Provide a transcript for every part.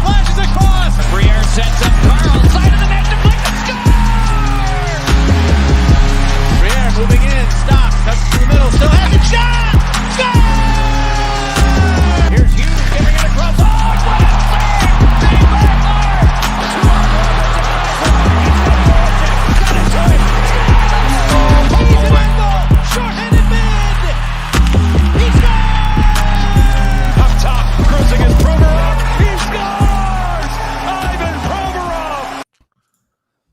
flashes across. Maher sets up Carl, side of the net, deflected, score! Maher moving in, stops, cuts to the middle, still has a shot! Score! Here's Hughes giving it across. Oh, what a save! Save by Maher! Short-handed mid! He scores! Up top, cruising is Provorov. He scores! Ivan Provorov!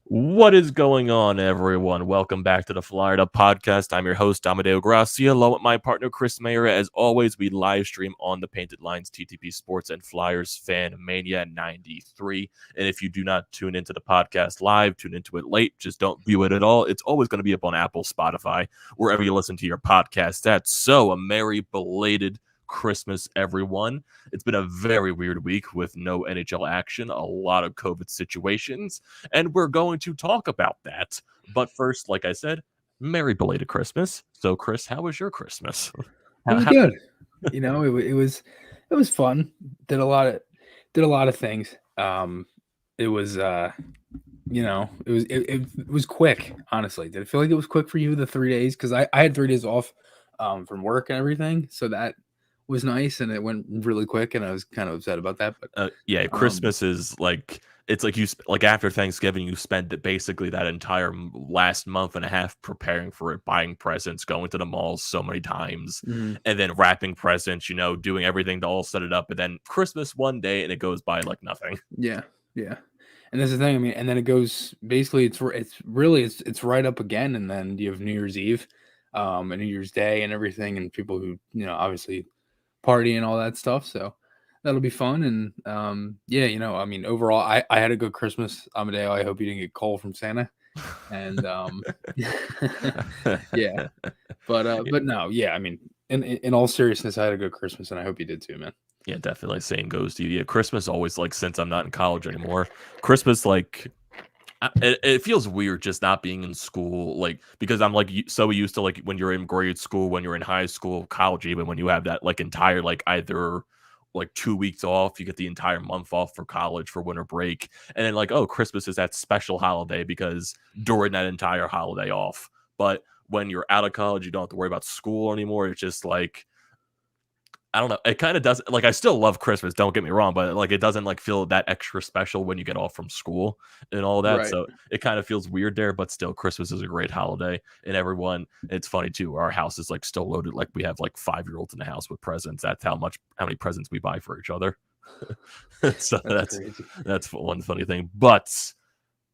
What is going on, everyone? Welcome back to the Flyer Up Podcast. I'm your host, Amedeo Grassia, along with my partner, Chris Maher. As always, we live stream on the Painted Lines TTP Sports and Flyers Fan Mania 93. And if you do not tune into the podcast live, tune into it late, just don't view it at all. It's always going to be up on Apple, Spotify, wherever you listen to your podcast at. So a merry belated Christmas, everyone. It's been a very weird week with no NHL action, a lot of COVID situations, and we're going to talk about that. But first, like I said, merry belated Christmas. So, Chris, how was your Christmas? It was good. You know, it was fun. Did a lot of things. It was it was quick, honestly. Did it feel like it was quick for you, the 3 days? Because I had 3 days off from work and everything, so that was nice, and it went really quick, and I was kind of upset about that. But yeah, Christmas is like, it's like you like after Thanksgiving, you spend basically that entire last month and a half preparing for it, buying presents, going to the malls so many times, and then wrapping presents, you know, doing everything to all set it up, and then Christmas one day and it goes by like nothing. Yeah. And that's the thing. I mean, and then it goes basically it's right up again, and then you have New Year's Eve, and New Year's Day and everything, and people who, you know, obviously party and all that stuff. So that'll be fun. And yeah, you know, I mean, overall, I had a good Christmas, Amedeo. I hope you didn't get coal from Santa. And yeah, but no, yeah, I mean, in all seriousness, I had a good Christmas, and I hope you did too, man. Yeah, definitely. Same goes to you. Yeah, Christmas always, like, since I'm not in college anymore, Christmas, like, it feels weird just not being in school, like, because I'm like so used to, like, when you're in grade school, when you're in high school, college, even when you have that like entire, like, either like 2 weeks off, you get the entire month off for college for winter break, and then like, oh, Christmas is that special holiday because during that entire holiday off. But when you're out of college, you don't have to worry about school anymore. It's just like, I don't know. It kind of doesn't, like, I still love Christmas, don't get me wrong, but like it doesn't like feel that extra special when you get off from school and all that. Right. So it kind of feels weird there, but still Christmas is a great holiday, and everyone, it's funny too. Our house is like still loaded. Like we have like 5-year-olds in the house with presents. That's how many presents we buy for each other. So that's one funny thing. But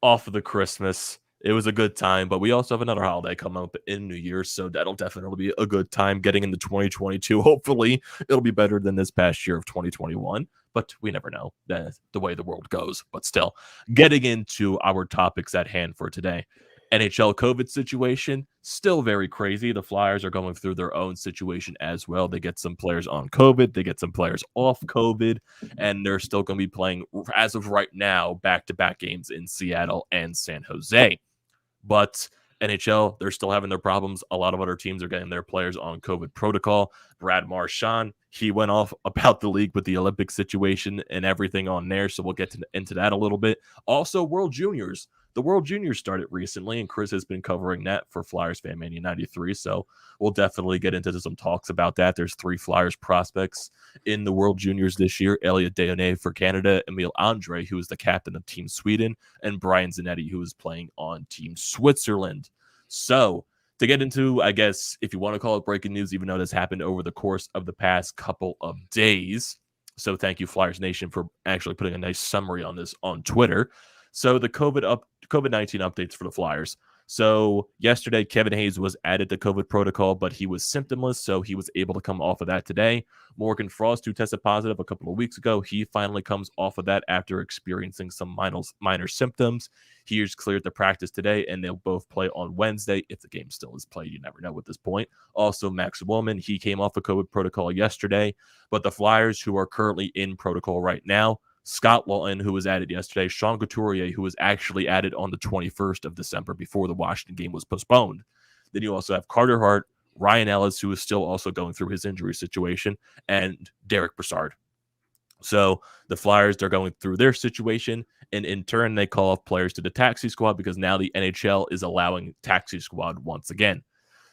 off of the Christmas, it was a good time, but we also have another holiday coming up in New Year's, so that'll definitely be a good time getting into 2022. Hopefully, it'll be better than this past year of 2021, but we never know the way the world goes. But still, getting into our topics at hand for today. NHL COVID situation, still very crazy. The Flyers are going through their own situation as well. They get some players on COVID, they get some players off COVID, and they're still going to be playing, as of right now, back-to-back games in Seattle and San Jose. But NHL, they're still having their problems. A lot of other teams are getting their players on COVID protocol. Brad Marchand, he went off about the league with the Olympic situation and everything on there, so we'll get into that a little bit. Also, World Juniors. The World Juniors started recently, and Chris has been covering that for Flyers Fan Mania 93, so we'll definitely get into some talks about that. There's 3 Flyers prospects in the World Juniors this year: Elliot Deoné for Canada, Emil Andre, who is the captain of Team Sweden, and Brian Zanetti, who is playing on Team Switzerland. So, to get into, I guess, if you want to call it breaking news, even though this happened over the course of the past couple of days, so thank you, Flyers Nation, for actually putting a nice summary on this on Twitter. So the COVID-19 updates for the Flyers. So yesterday, Kevin Hayes was added to COVID protocol, but he was symptomless, so he was able to come off of that today. Morgan Frost, who tested positive a couple of weeks ago, he finally comes off of that after experiencing some minor symptoms. He is cleared to practice today, and they'll both play on Wednesday if the game still is played. You never know at this point. Also, Max Woolman, he came off of COVID protocol yesterday, but the Flyers, who are currently in protocol right now, Scott Lawton, who was added yesterday, Sean Couturier, who was actually added on the 21st of December before the Washington game was postponed. Then you also have Carter Hart, Ryan Ellis, who is still also going through his injury situation, and Derek Brassard. So the Flyers, they're going through their situation, and in turn, they call up players to the taxi squad because now the NHL is allowing taxi squad once again.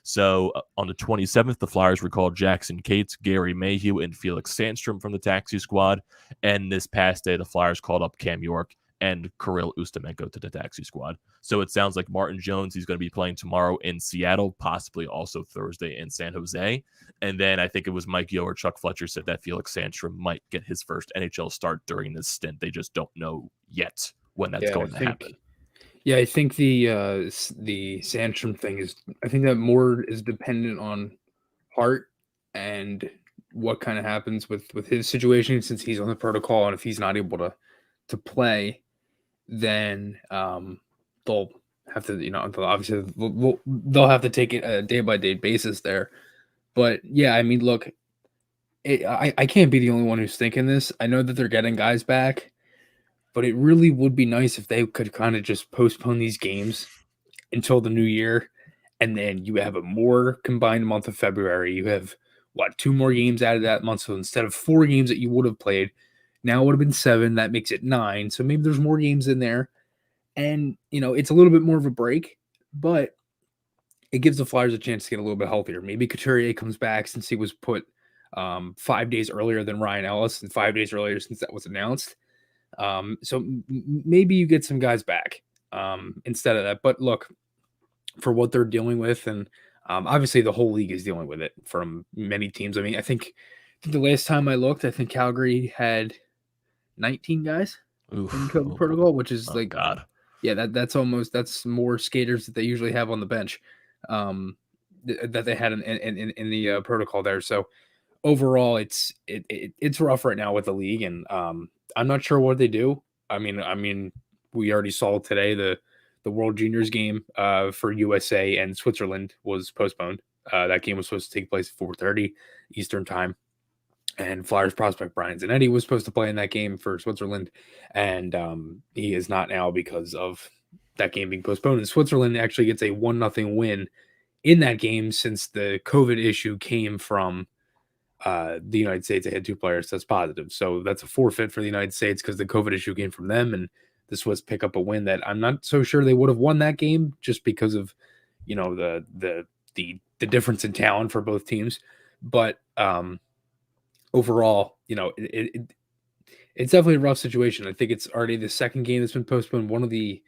So on the 27th, the Flyers recalled Jackson Cates, Gary Mayhew, and Felix Sandstrom from the taxi squad. And this past day, the Flyers called up Cam York and Kirill Ustimenko to the taxi squad. So it sounds like Martin Jones, he's going to be playing tomorrow in Seattle, possibly also Thursday in San Jose. And then I think it was Mike Yeo or Chuck Fletcher said that Felix Sandstrom might get his first NHL start during this stint. They just don't know yet when that's going to happen. Yeah, I think the Sandstrom thing is, I think that more is dependent on Hart and what kind of happens with his situation since he's on the protocol, and if he's not able to play, then they'll have to, obviously they'll have to take it a day-by-day basis there. But yeah, I mean, look, I can't be the only one who's thinking this. I know that they're getting guys back, but it really would be nice if they could kind of just postpone these games until the new year, and then you have a more combined month of February. You have, 2 more games out of that month. So instead of 4 games that you would have played, now it would have been 7. That makes it 9. So maybe there's more games in there. And, it's a little bit more of a break, but it gives the Flyers a chance to get a little bit healthier. Maybe Couturier comes back since he was put 5 days earlier than Ryan Ellis and 5 days earlier since that was announced. So maybe you get some guys back instead of that. But look, for what they're dealing with, and obviously the whole league is dealing with it from many teams. I mean, I think the last time I looked, I think Calgary had 19 guys in COVID protocol, which is God. Yeah, that's more skaters that they usually have on the bench that they had in the protocol there. So overall, it's rough right now with the league, and I'm not sure what they do. I mean, we already saw today the World Juniors game for USA and Switzerland was postponed. That game was supposed to take place at 4:30 Eastern time. And Flyers prospect Brian Zanetti was supposed to play in that game for Switzerland, and he is not now because of that game being postponed. And Switzerland actually gets a 1-0 win in that game since the COVID issue came from the United States. They had 2 players test positive. So that's a forfeit for the United States because the COVID issue came from them, and the Swiss pick up a win that I'm not so sure they would have won that game just because of, the difference in talent for both teams. But overall, it's definitely a rough situation. I think it's already the second game that's been postponed. One of the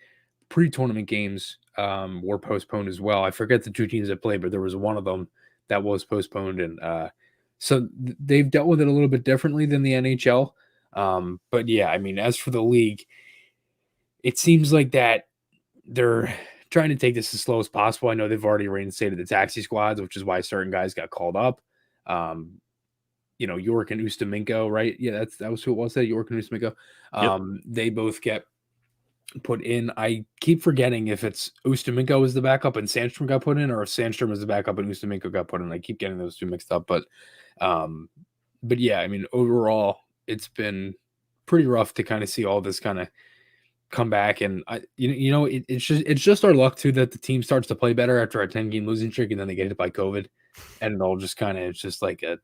pre-tournament games were postponed as well. I forget the 2 teams that played, but there was one of them that was postponed. And so they've dealt with it a little bit differently than the NHL. But yeah, I mean, as for the league, it seems like that they're trying to take this as slow as possible. I know they've already reinstated the taxi squads, which is why certain guys got called up. York and Ustimenko, right? Yeah, that was who it was. That York and Ustimenko. Yep. They both get put in. I keep forgetting if it's Ustimenko was the backup and Sandstrom got put in, or if Sandstrom was the backup and Ustimenko got put in. I keep getting those 2 mixed up, but yeah, I mean, overall, it's been pretty rough to kind of see all this kind of come back, and it's just our luck too that the team starts to play better after a 10-game losing streak, and then they get hit by COVID, and it all just kind of, it's just like it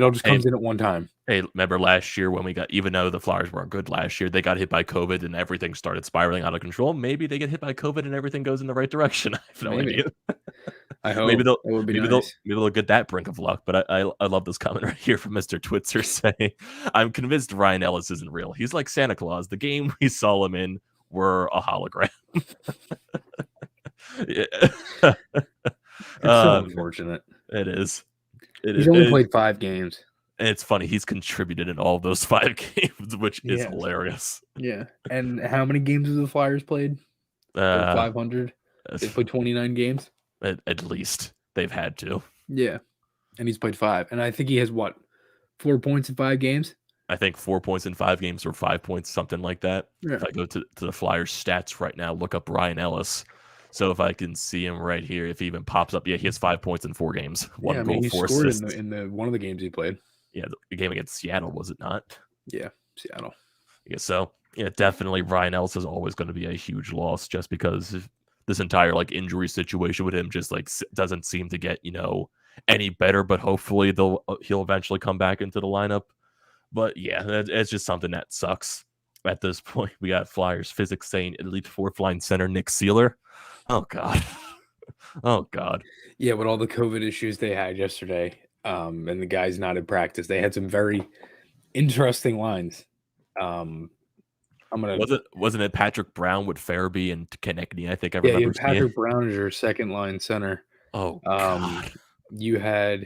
all just comes in at one time. Hey, remember last year when even though the Flyers weren't good last year, they got hit by COVID and everything started spiraling out of control. Maybe they get hit by COVID and everything goes in the right direction. I have no idea. I hope maybe nice. they'll get that brink of luck. But I love this comment right here from Mr. Twitzer saying, "I'm convinced Ryan Ellis isn't real. He's like Santa Claus. The game we saw him in were a hologram." It's so unfortunate. It is. He's only played 5 games. And it's funny, he's contributed in all those 5 games, which is hilarious. Yeah. And how many games have the Flyers played? 500? They played 29 games? At least. They've had to. Yeah. And he's played 5. And I think he has 4 points in 5 games? I think 4 points in 5 games or 5 points, something like that. Yeah. If I go to the Flyers stats right now, look up Ryan Ellis. So if I can see him right here, if he even pops up, he has 5 points in 4 games. 1 goal, 4 assists. In the one of the games he played. Yeah, the game against Seattle, was it not? Yeah, Seattle. Yeah, so yeah, definitely Ryan Ellis is always going to be a huge loss just because this entire injury situation with him just doesn't seem to get any better. But hopefully he'll eventually come back into the lineup. But yeah, it's just something that sucks at this point. We got Flyers physics saying elite fourth line center Nick Seeler. Oh god. Oh god. Yeah, with all the COVID issues they had yesterday, and the guys not in practice, they had some very interesting lines. I'm gonna Wasn't it Patrick Brown with Farabee and Konechny? I think I yeah, you remember had seeing. Patrick Brown as your second line center. Oh Um, god. you had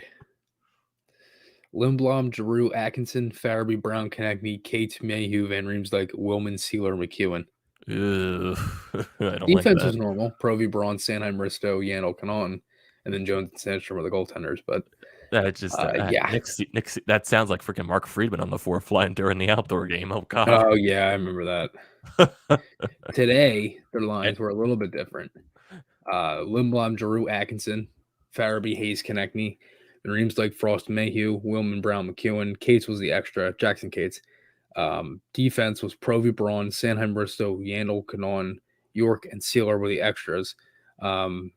Lindblom, Giroux, Atkinson, Farabee, Brown, Konechny, Cates, Mayhew, Van Riemsdyk, Willman, Seeler, McEwen. Ugh. I don't like Defense that. was normal. Provy, Braun, Sanheim, Risto, Yandel, Connaughton, and then Jones and Sandstrom were the goaltenders. But That just yeah. Nick, that sounds like freaking Mark Friedman on the fourth line during the outdoor game. Oh god. Oh yeah, I remember that. Today, their lines were a little bit different. Lindblom, Giroux, Atkinson, Farabee, Hayes, Konechny, Van Riemsdyk, Frost, Mayhew, Willman, Brown, McEwen. Cates was the extra. Jackson Cates. Defense was Provy, Braun, Sanheim, Risto, Yandel, Connaughton, York, and Seeler were the extras.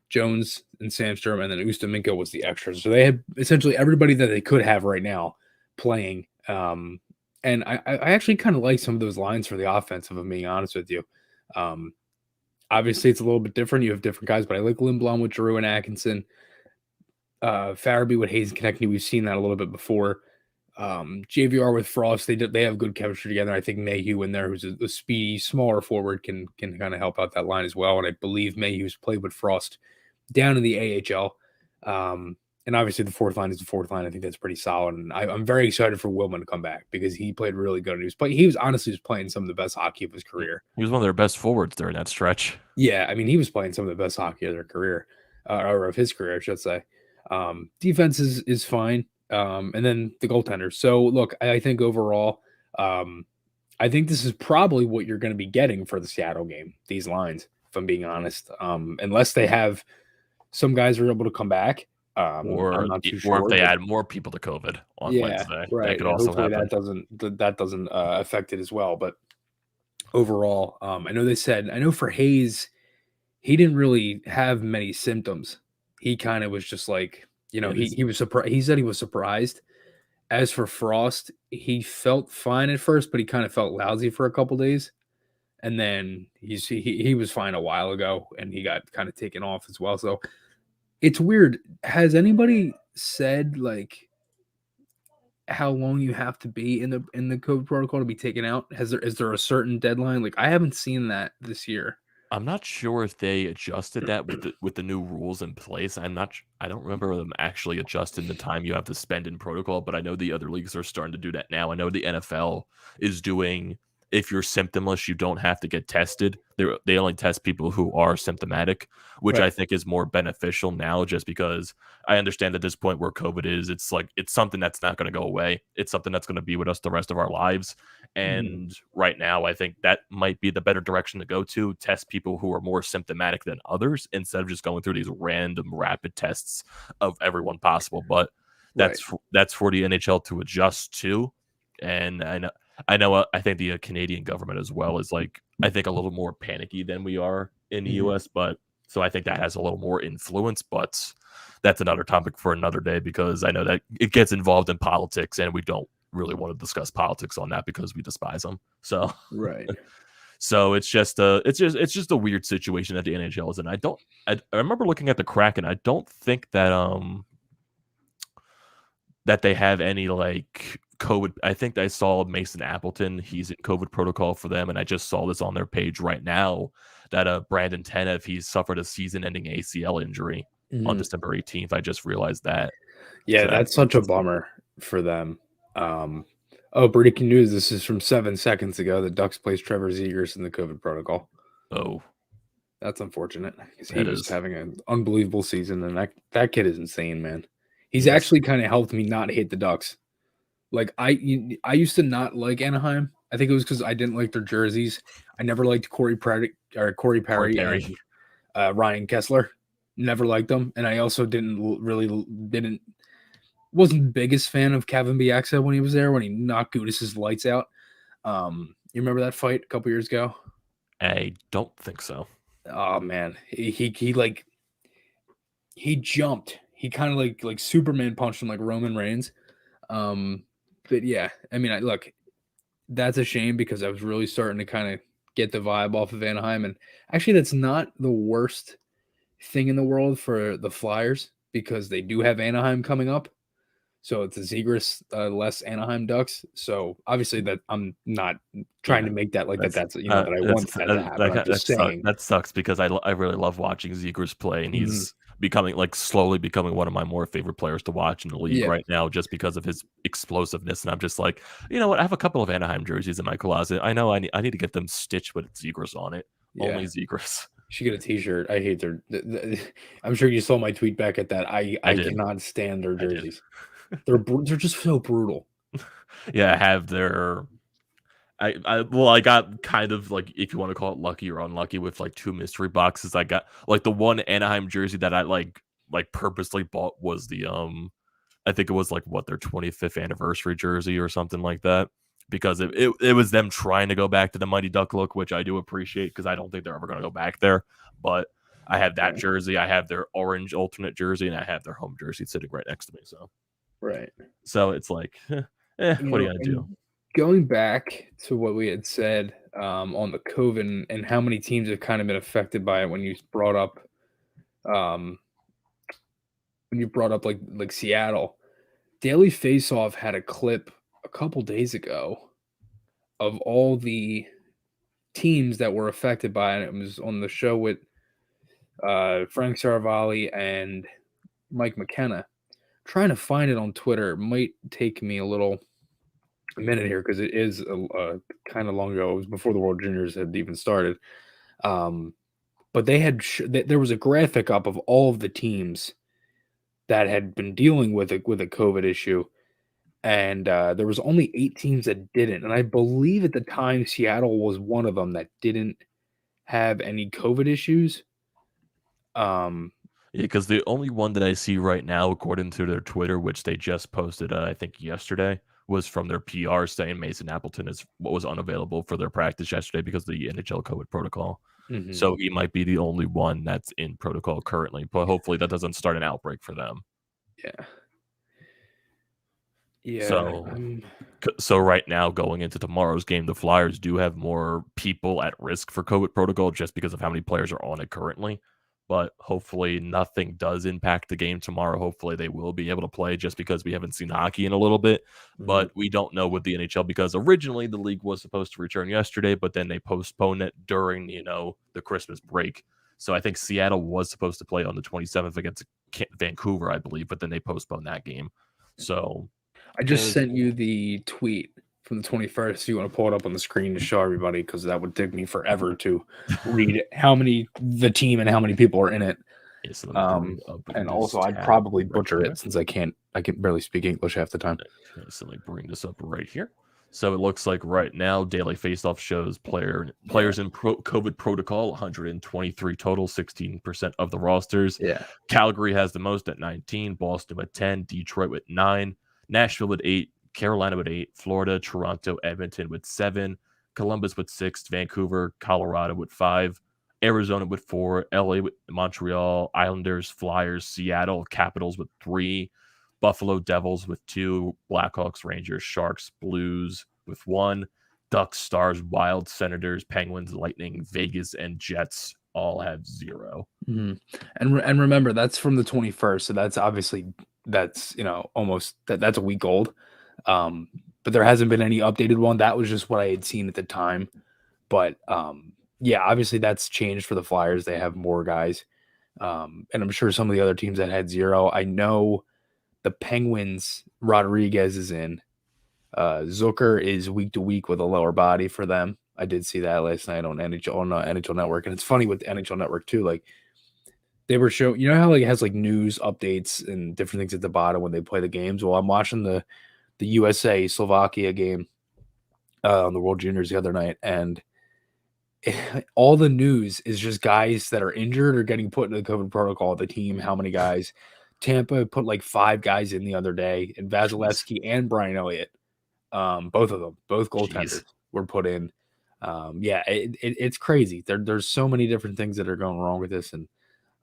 Jones and Sandstrom, and then Ustominko was the extras. So they had essentially everybody that they could have right now playing. And I actually kind of like some of those lines for the offense, if I'm being honest with you. Obviously, it's a little bit different. You have different guys, but I like Lindblom with Giroux and Atkinson. Farabee with Hayes and Konechny. We've seen that a little bit before. JVR with Frost, they have good chemistry together. I think Mayhew in there, who's a speedy, smaller forward, can kind of help out that line as well. And I believe Mayhew's played with Frost down in the AHL. And obviously the fourth line is the fourth line. I think that's pretty solid. And I'm very excited for Willman to come back because he played really good. And he was honestly just playing some of the best hockey of his career. He was one of their best forwards during that stretch. Yeah, I mean, he was playing some of the best hockey of their career, or of his career, I should say. Defense is fine. And then the goaltender. So look, I think overall, I think this is probably what you're going to be getting for the Seattle game, these lines, if I'm being honest. Unless they have some guys are able to come back. Or I'm not too sure, if they add more people to COVID on Wednesday. right. That could also Hopefully happen. that doesn't affect it as well. But overall, I know for Hayes, he didn't really have many symptoms. He kind of was just like, he was surprised. He said he was surprised. As for Frost, he felt fine at first, but he kind of felt lousy for a couple days. And then he was fine a while ago, and he got kind of taken off as well. So it's weird. Has anybody said like how long you have to be in the COVID protocol to be taken out? Is there a certain deadline? Like I haven't seen that this year. I'm not sure if they adjusted that with the new rules in place. I don't remember them actually adjusting the time you have to spend in protocol, but I know the other leagues are starting to do that now. I know the NFL is doing, if you're symptomless, you don't have to get tested. They only test people who are symptomatic, which Right. I think is more beneficial now, just because I understand at this point where COVID is, it's something that's not going to go away. It's something that's going to be with us the rest of our lives. And right now, I think that might be the better direction to go to. Test people who are more symptomatic than others instead of just going through these random rapid tests of everyone possible. But that's for the NHL to adjust to. And I know. I think the Canadian government as well is I think a little more panicky than we are in the U.S. But so I think that has a little more influence. But that's another topic for another day because I know that it gets involved in politics, and we don't really want to discuss politics on that because we despise them. So Right. so it's just a weird situation that the NHL is in. I remember looking at the Kraken. I don't think that that they have any COVID. I think I saw Mason Appleton. He's in COVID protocol for them, and I just saw this on their page right now that Brandon Tanev, he's suffered a season-ending ACL injury on December 18th. I just realized that. Yeah, that's such a bummer for them. Breaking news. This is from 7 seconds ago. The Ducks placed Trevor Zegers in the COVID protocol. Oh, that's unfortunate because he That was is. having an unbelievable season, and that kid is insane, man. He's actually kind of helped me not hate the Ducks. Like I used to not like Anaheim. I think it was because I didn't like their jerseys. I never liked Corey Perry Perry. and Ryan Kessler. Never liked them, and I also wasn't the biggest fan of Kevin Bieksa when he was there when he knocked Gudis's lights out. You remember that fight a couple years ago? I don't think so. Oh man, he jumped. He kind of like Superman punched him like Roman Reigns. But yeah, I mean, look, that's a shame because I was really starting to kind of get the vibe off of Anaheim. And actually, that's not the worst thing in the world for the Flyers because they do have Anaheim coming up. So it's the Zegras less Anaheim Ducks. So obviously that I'm not trying to make that like that's that I want that to happen. I'm just saying that sucks because I really love watching Zegras play, and he's slowly becoming one of my more favorite players to watch in the league right now, just because of his explosiveness. And I'm just like, you know what? I have a couple of Anaheim jerseys in my closet. I know I need to get them stitched with Zegras on it. Only Zegras. Should get a T-shirt. I hate their. I'm sure you saw my tweet back at that. I cannot stand their jerseys. They're just so brutal. Yeah, I have their. I got kind of like, if you want to call it lucky or unlucky, with like 2 mystery boxes. I got like the one Anaheim jersey that I like purposely bought was the I think it was like their 25th anniversary jersey or something like that, because it was them trying to go back to the Mighty Duck look, which I do appreciate because I don't think they're ever going to go back there. But I have that jersey, I have their orange alternate jersey, and I have their home jersey sitting right next to me. So it's like, what are you gonna do? Going back to what we had said on the COVID and how many teams have kind of been affected by it, when you brought up like Seattle, Daily Faceoff had a clip a couple days ago of all the teams that were affected by it. It was on the show with Frank Saravalli and Mike McKenna. Trying to find it on Twitter might take me a minute here because it is kind of long ago. It was before the World Juniors had even started. But they had there was a graphic up of all of the teams that had been dealing with a COVID issue, and there was only 8 teams that didn't. And I believe at the time Seattle was one of them that didn't have any COVID issues. Yeah, because the only one that I see right now, according to their Twitter, which they just posted, I think yesterday, was from their PR saying Mason Appleton is what was unavailable for their practice yesterday because of the NHL COVID protocol. So he might be the only one that's in protocol currently, but hopefully that doesn't start an outbreak for them. Yeah. So right now, going into tomorrow's game, the Flyers do have more people at risk for COVID protocol just because of how many players are on it currently. But hopefully nothing does impact the game tomorrow. Hopefully they will be able to play, just because we haven't seen hockey in a little bit. But we don't know with the NHL, because originally the league was supposed to return yesterday, but then they postponed it during, the Christmas break. So I think Seattle was supposed to play on the 27th against Vancouver, I believe, but then they postponed that game. So I just sent you the tweet from the 21st. So you want to pull it up on the screen to show everybody, because that would take me forever to read how many the team and how many people are in it. And also I'd probably butcher it since I can barely speak English half the time. So let me bring this up right here. So it looks like right now Daily Faceoff shows players in COVID protocol, 123 total, 16% of the rosters. Calgary has the most at 19, Boston with 10, Detroit with 9, Nashville with 8, Carolina with 8, Florida, Toronto, Edmonton with 7, Columbus with 6, Vancouver, Colorado with 5, Arizona with 4, LA with Montreal, Islanders, Flyers, Seattle, Capitals with 3, Buffalo Devils with 2, Blackhawks, Rangers, Sharks, Blues with 1, Ducks, Stars, Wild, Senators, Penguins, Lightning, Vegas, and Jets all have 0. And remember, that's from the 21st, so that's obviously almost that's a week old. But there hasn't been any updated one. That was just what I had seen at the time. But yeah, obviously that's changed for the Flyers. They have more guys, and I'm sure some of the other teams that had 0. I know the Penguins, Rodriguez is in. Zucker is week to week with a lower body for them. I did see that last night on NHL Network, and it's funny with NHL Network too. Like, they were showing, how like it has like news updates and different things at the bottom when they play the games. Well, I'm watching the USA Slovakia game on the World Juniors the other night, and all the news is just guys that are injured or getting put into the COVID protocol. The team, how many guys? Tampa put like 5 guys in the other day, and Vasilevsky and Brian Elliott, both of them, both goaltenders were put in. Yeah, it's crazy. There's so many different things that are going wrong with this, and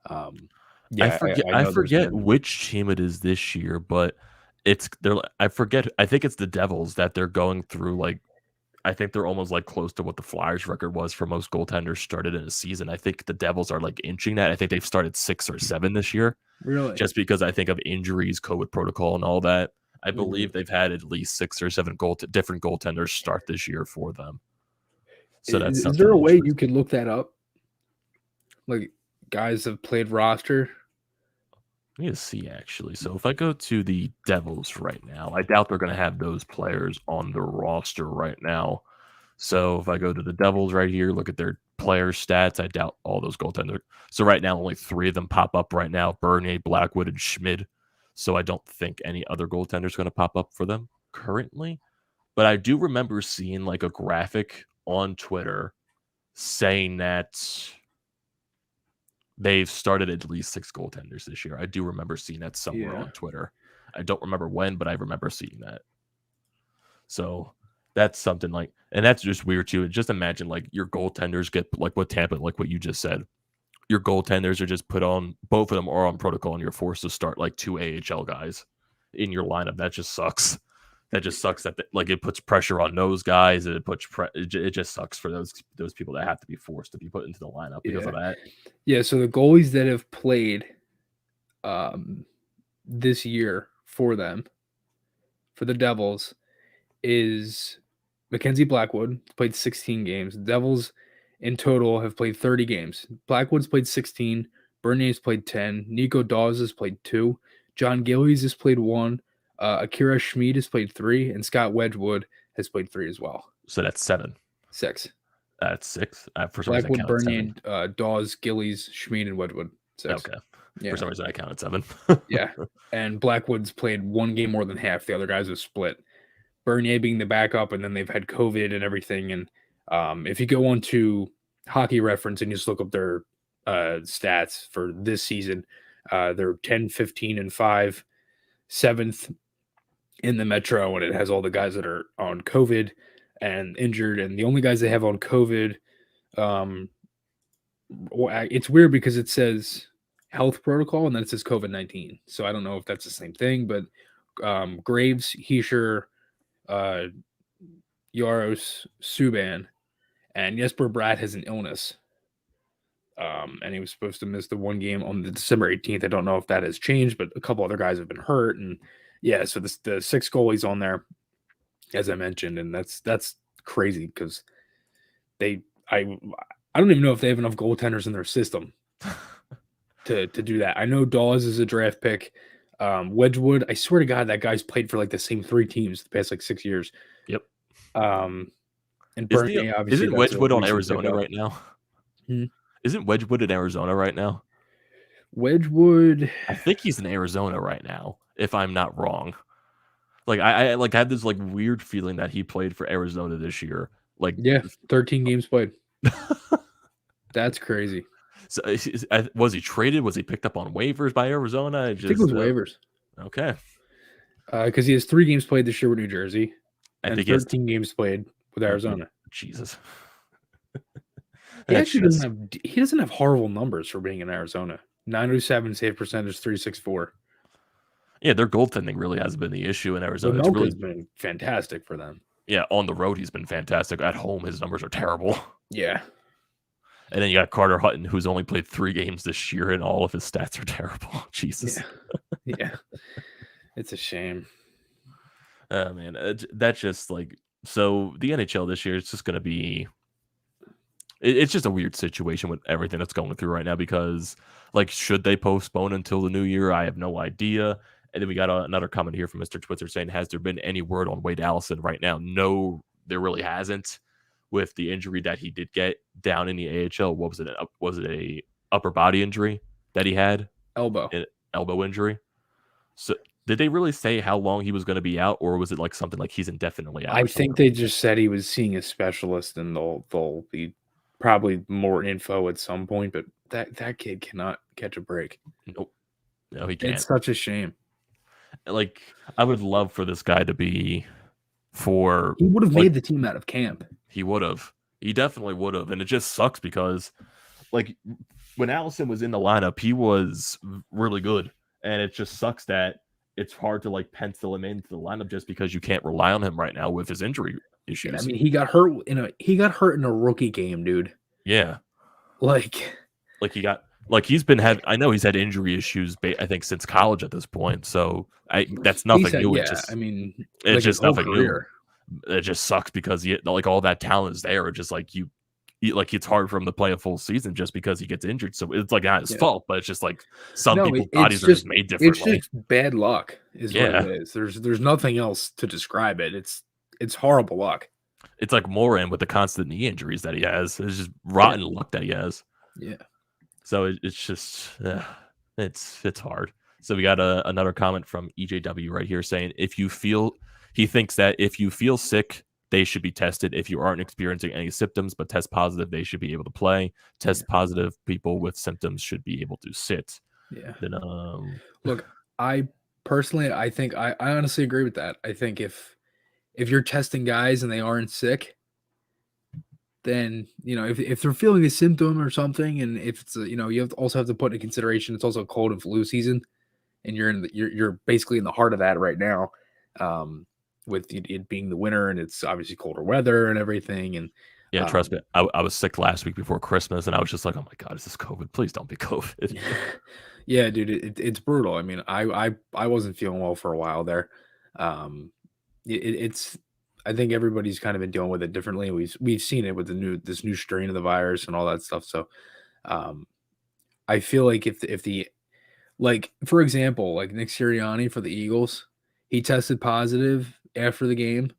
I forget which team it is this year, but I forget. I think it's the Devils that they're going through. Like, I think they're almost like close to what the Flyers record was for most goaltenders started in a season. I think the Devils are like inching that. I think they've started 6 or 7 this year. Really? Just because I think of injuries, COVID protocol, and all that. I believe they've had at least 6 or 7 different goaltenders start this year for them. So that's is there a way you could look that up? Like guys have played roster. Let me see, actually. So if I go to the Devils right now, I doubt they're going to have those players on the roster right now. So if I go to the Devils right here, look at their player stats, I doubt all those goaltenders. So right now, only 3 of them pop up right now, Bernier, Blackwood, and Schmid. So I don't think any other goaltender is going to pop up for them currently. But I do remember seeing like a graphic on Twitter saying that they've started at least 6 goaltenders this year. I do remember seeing that somewhere on Twitter. I don't remember when, but I remember seeing that. So that's something like, and that's just weird too. Just imagine like your goaltenders get like what Tampa, like what you just said. Your goaltenders are just put on, both of them are on protocol, and you're forced to start like 2 AHL guys in your lineup. That just sucks. That just sucks. That like it puts pressure on those guys, and it just sucks for those people that have to be forced to be put into the lineup because of that. Yeah. So the goalies that have played this year for them, for the Devils, is Mackenzie Blackwood, played 16 games. The Devils in total have played 30 games. Blackwood's played 16. Bernier's played 10. Nico Dawes has played 2. John Gillies has played 1. Akira Schmid has played 3, and Scott Wedgwood has played 3 as well. So that's 7. 6. That's 6. For some Blackwood, reason, I counted Bernier, Dawes, Gillies, Schmid, and Wedgwood. 6. Okay. Yeah. For some reason, I counted 7. Yeah. And Blackwood's played 1 game more than half. The other guys have split. Bernier being the backup, and then they've had COVID and everything. And if you go on to Hockey Reference and just look up their stats for this season, they're 10, 15, and 5, 7th in the Metro, and it has all the guys that are on COVID and injured. And the only guys they have on COVID, it's weird because it says health protocol and then it says COVID-19. So I don't know if that's the same thing, but Graves, Heischer, Yaros, Subban, and Jesper Bratt has an illness. And he was supposed to miss the 1 game on the December 18th. I don't know if that has changed, but a couple other guys have been hurt. And yeah, so the 6 goalies on there, as I mentioned, and that's crazy because I don't even know if they have enough goaltenders in their system to do that. I know Dawes is a draft pick. Wedgwood, I swear to God, that guy's played for like the same 3 teams the past like 6 years. Yep. And Bernier, obviously, isn't Wedgwood on Arizona right now? Isn't Wedgwood in Arizona right now? Wedgwood, I think he's in Arizona right now, if I'm not wrong. Like I like had this like weird feeling that he played for Arizona this year. Like 13 games played. That's crazy. So was he traded? Was he picked up on waivers by Arizona? I think it was waivers. Okay. Because he has 3 games played this year with New Jersey, and 13 games played with Arizona. Jesus. He actually doesn't have horrible numbers for being in Arizona. 907 save percentage, 364. Yeah, their goaltending really hasn't been the issue in Arizona. It's really been fantastic for them. Yeah, on the road he's been fantastic. At home his numbers are terrible. Yeah. And then you got Carter Hutton, who's only played 3 games this year, and all of his stats are terrible. Jesus. Yeah. It's a shame. Oh, man. That's just like, so the NHL this year, it's just going to be, it's just a weird situation with everything that's going through right now because, like, should they postpone until the new year? I have no idea. And then we got another comment here from Mr. Twitter saying, has there been any word on Wade Allison right now? No, there really hasn't. With the injury that he did get down in the AHL, what was it? Was it a upper body injury that he had? Elbow injury. So did they really say how long he was going to be out, or was it like something like he's indefinitely out? I think they just said he was seeing a specialist, and they'll be probably more info at some point. But that kid cannot catch a break. Nope. No, he can't. It's such a shame. Like, I would love for this guy to be he would have made the team out of camp. He would have. He definitely would have. And it just sucks because, like, when Allison was in the lineup, he was really good. And it just sucks that it's hard to like pencil him into the lineup just because you can't rely on him right now with his injury issues. I mean, he got hurt in a rookie game, dude. Yeah. Like he's been I know he's had injury issues, I think, since college at this point. So that's nothing new. Yeah, I mean, it's like just nothing new. It just sucks because all that talent is there. It's just like it's hard for him to play a full season just because he gets injured. So it's like not his fault, but it's just like some people's bodies are just made differently. It's just bad luck, is what it is. There's nothing else to describe it. It's horrible luck. It's like Morin with the constant knee injuries that he has. It's just rotten luck that he has. Yeah. So it's just it's hard. So we got another comment from EJW right here saying he thinks that if you feel sick, they should be tested. If you aren't experiencing any symptoms but test positive, they should be able to play. Test positive people with symptoms should be able to sit. Yeah. Then, look, I personally, I think I honestly agree with that. I think if you're testing guys and they aren't sick, then, if they're feeling a symptom or something, and if it's, you also have to put into consideration, it's also cold and flu season, and you're basically in the heart of that right now, with it being the winter, and it's obviously colder weather and everything. And trust me, I was sick last week before Christmas, and I was just like, oh my God, is this COVID? Please don't be COVID. Yeah, dude, it's brutal. I mean, I wasn't feeling well for a while there. I think everybody's kind of been dealing with it differently. We've seen it with this new strain of the virus and all that stuff. So, I feel like for example, like Nick Sirianni for the Eagles, he tested positive after the game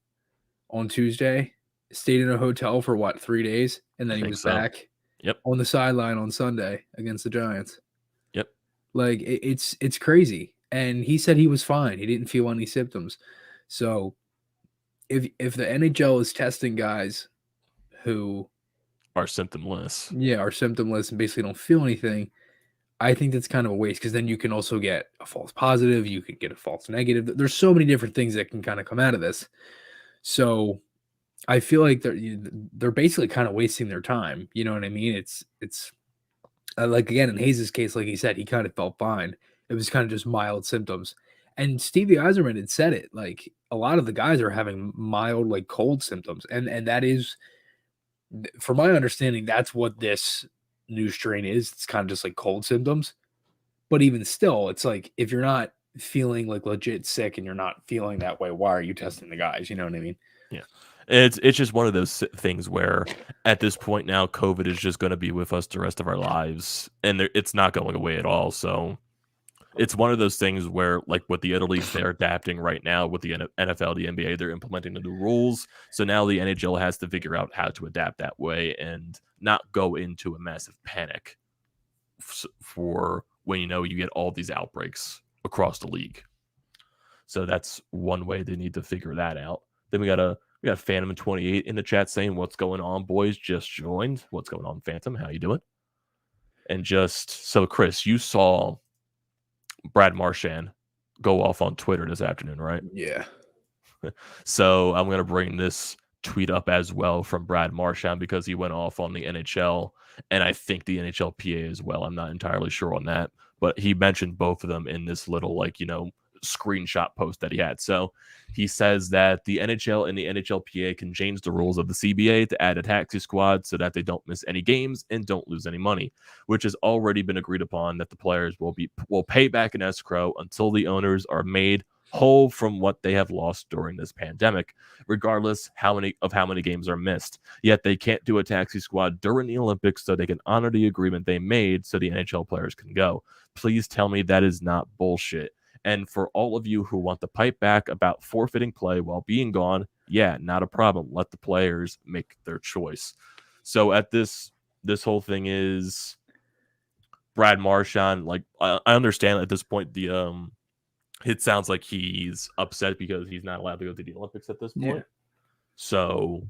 on Tuesday, stayed in a hotel for 3 days, and then he was back on the sideline on Sunday against the Giants. Yep. Like it's crazy. And he said he was fine. He didn't feel any symptoms. So if the NHL is testing guys who are symptomless, and basically don't feel anything, I think that's kind of a waste, because then you can also get a false positive, you could get a false negative. There's so many different things that can kind of come out of this. So I feel like they're basically kind of wasting their time. You know what I mean? It's like, again, in Hayes' case, like he said, he kind of felt fine. It was kind of just mild symptoms. And Stevie Yzerman had said it, like a lot of the guys are having mild, like cold symptoms. And that is, from my understanding, that's what this new strain is. It's kind of just like cold symptoms. But even still, it's like, if you're not feeling like legit sick and you're not feeling that way, why are you testing the guys? You know what I mean? Yeah. It's just one of those things where at this point now, COVID is just going to be with us the rest of our lives, and it's not going away at all. So it's one of those things where, like with the Italy, they're adapting right now with the NFL, the NBA, they're implementing the new rules. So now the NHL has to figure out how to adapt that way and not go into a massive panic for when you get all these outbreaks across the league. So that's one way they need to figure that out. Then we got Phantom 28 in the chat saying, "What's going on, boys? Just joined. What's going on, Phantom? How you doing?" And so, Chris, you saw Brad Marchand go off on Twitter this afternoon, right? Yeah. So I'm going to bring this tweet up as well from Brad Marchand, because he went off on the NHL and I think the NHLPA as well. I'm not entirely sure on that, but he mentioned both of them in this little screenshot post that he had. So he says that the NHL and the NHLPA can change the rules of the CBA to add a taxi squad so that they don't miss any games and don't lose any money, which has already been agreed upon that the players will pay back in escrow until the owners are made whole from what they have lost during this pandemic, regardless how many games are missed. Yet they can't do a taxi squad during the Olympics so they can honor the agreement they made so the NHL players can go. Please tell me that is not bullshit. And for all of you who want to pipe back about forfeiting play while being gone, yeah, not a problem. Let the players make their choice. So at this whole thing is Brad Marchand. Like, I understand at this point it sounds like he's upset because he's not allowed to go to the Olympics at this point. Yeah. So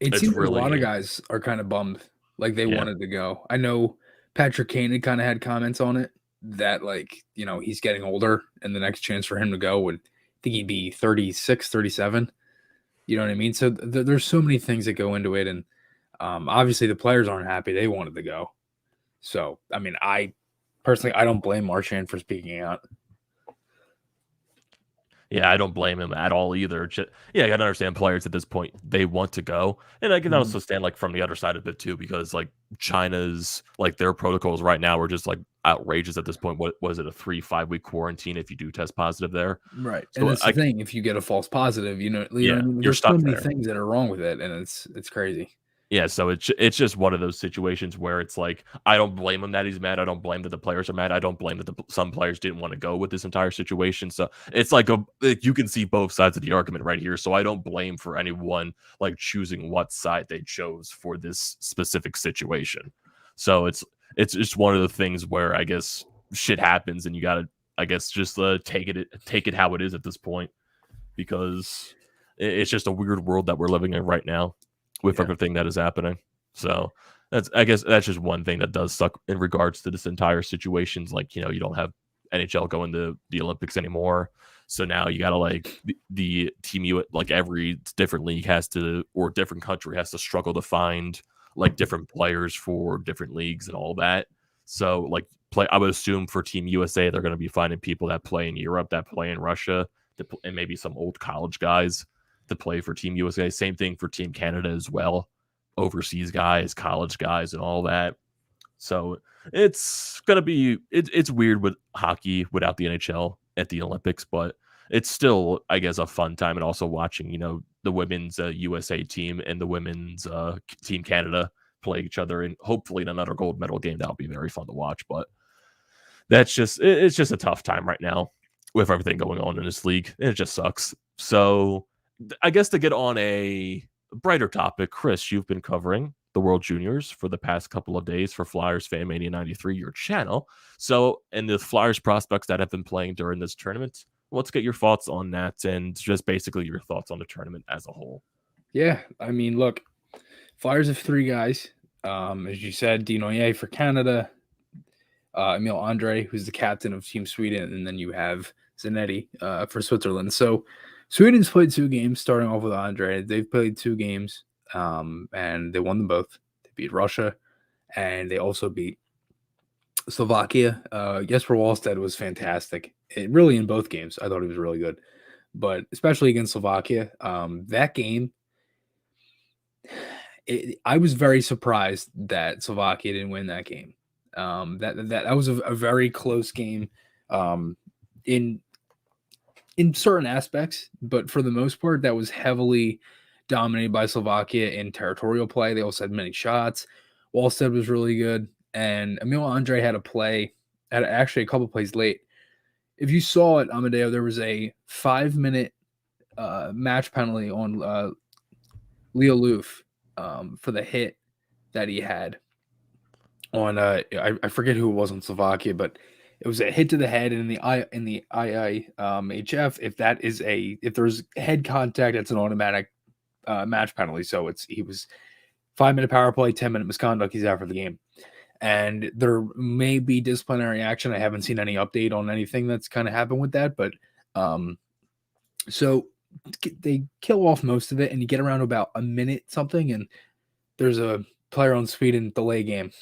it seems like a lot of guys are kind of bummed, like they wanted to go. I know Patrick Kane had kind of had comments on it, that he's getting older and the next chance for him to go would think he'd be 36, 37. You know what I mean? So there's so many things that go into it. And obviously the players aren't happy. They wanted to go. So, I mean, I personally don't blame Marchand for speaking out. Yeah, I don't blame him at all either. Yeah, I gotta understand players at this point, they want to go. And I can Mhm. also stand like from the other side of it too, because like China's like their protocols right now are just like outrageous at this point. What was it, a 3-5 week quarantine if you do test positive there? Right, and So that's the thing, if you get a false positive, you know what yeah, I mean? you're There's so stuck many there. things that are wrong with it, and it's crazy. Yeah, so it's just one of those situations where it's like I don't blame him that he's mad. I don't blame that the players are mad. I don't blame that some players didn't want to go with this entire situation. So it's like you can see both sides of the argument right here. So I don't blame for anyone like choosing what side they chose for this specific situation. So it's just one of the things where I guess shit happens and you gotta I guess just take it how it is at this point because it's just a weird world that we're living in right now with Yeah. everything that is happening. So I guess that's just one thing that does suck in regards to this entire situations. Like, you don't have NHL going to the Olympics anymore. So now you got to like the team, like every different league has to, or different country has to struggle to find like different players for different leagues and all that. So like I would assume for Team USA, they're going to be finding people that play in Europe, that play in Russia, and maybe some old college guys to play for Team USA. Same thing for Team Canada as well. Overseas guys, college guys, and all that. So it's gonna be it's weird with hockey without the NHL at the Olympics, but it's still, I guess, a fun time. And also watching, the women's USA team and the women's Team Canada play each other, and hopefully in another gold medal game. That'll be very fun to watch. But it's just a tough time right now with everything going on in this league. It just sucks. So I guess to get on a brighter topic, Chris, you've been covering the World Juniors for the past couple of days for Flyers Fan Mania 93, your channel. So, and the Flyers prospects that have been playing during this tournament, let's get your thoughts on that and just basically your thoughts on the tournament as a whole. Yeah, I mean, look, Flyers have 3 guys. As you said, Dino Ye for Canada, Emil Andre, who's the captain of Team Sweden, and then you have Zanetti for Switzerland. So Sweden's played 2 games, starting off with Andre. They've played 2 games, and they won them both. They beat Russia, and they also beat Slovakia. Jesper Wallstedt was fantastic. Really in both games, I thought he was really good. But especially against Slovakia, that game, I was very surprised that Slovakia didn't win that game. That was a very close game in certain aspects, but for the most part, that was heavily dominated by Slovakia in territorial play. They also had many shots. Wallstedt was really good, and Emil Andre had actually a couple plays late. If you saw it, Amedeo, there was a 5-minute match penalty on Leo Loof for the hit that he had on I forget who it was on Slovakia, but it was a hit to the head, and in the IIHF, if there's head contact, it's an automatic match penalty. So he was 5-minute power play, 10-minute misconduct. He's out for the game, and there may be disciplinary action. I haven't seen any update on anything that's kind of happened with that, but so they kill off most of it, and you get around about a minute something, and there's a player on Sweden delay game.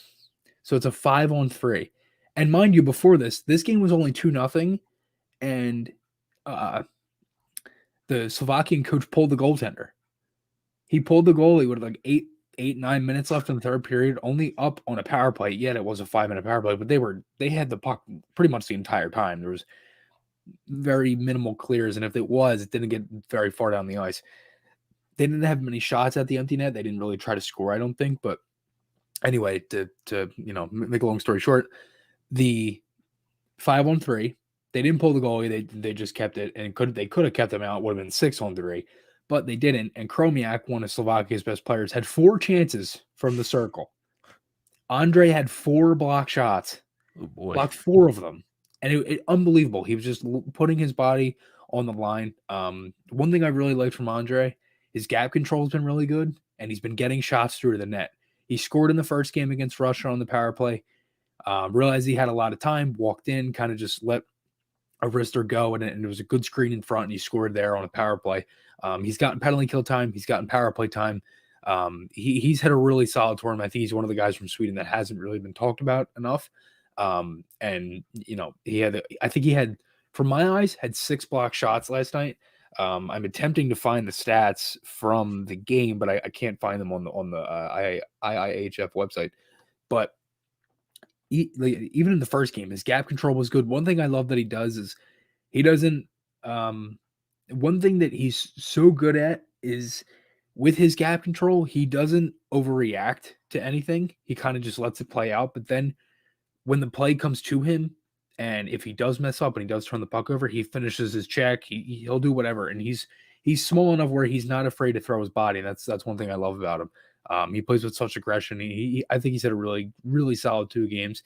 So it's a 5-on-3. And mind you, before this game was only 2-0, and the Slovakian coach pulled the goaltender. He pulled the goalie with like 9 minutes left in the third period, only up on a power play. Yet it was a 5-minute power play, but they had the puck pretty much the entire time. There was very minimal clears, and if it didn't get very far down the ice. They didn't have many shots at the empty net. They didn't really try to score, I don't think. But anyway, to make a long story short, the 5-on-3, they didn't pull the goalie. They just kept it, and they could have kept them out. It would have been 6-on-3, but they didn't. And Kromiak, one of Slovakia's best players, had 4 chances from the circle. Andre had 4 block shots, Oh boy. blocked 4 of them, and it unbelievable. He was just putting his body on the line. One thing I really liked from Andre, his gap control has been really good, and he's been getting shots through to the net. He scored in the first game against Russia on the power play. Realized he had a lot of time, walked in, kind of just let a wrister go, and it was a good screen in front, and he scored there on a power play. He's gotten penalty kill time. He's gotten power play time. He's had a really solid tournament. I think he's one of the guys from Sweden that hasn't really been talked about enough. And I think he had from my eyes, had 6 block shots last night. I'm attempting to find the stats from the game, but I can't find them on the IIHF website. But even in the first game, his gap control was good. One thing I love that he does is he doesn't. One thing that he's so good at is with his gap control, he doesn't overreact to anything. He kind of just lets it play out. But then when the play comes to him, and if he does mess up and he does turn the puck over, he finishes his check. He'll do whatever, and he's small enough where he's not afraid to throw his body. That's one thing I love about him. He plays with such aggression. I think he's had a really, really solid 2 games.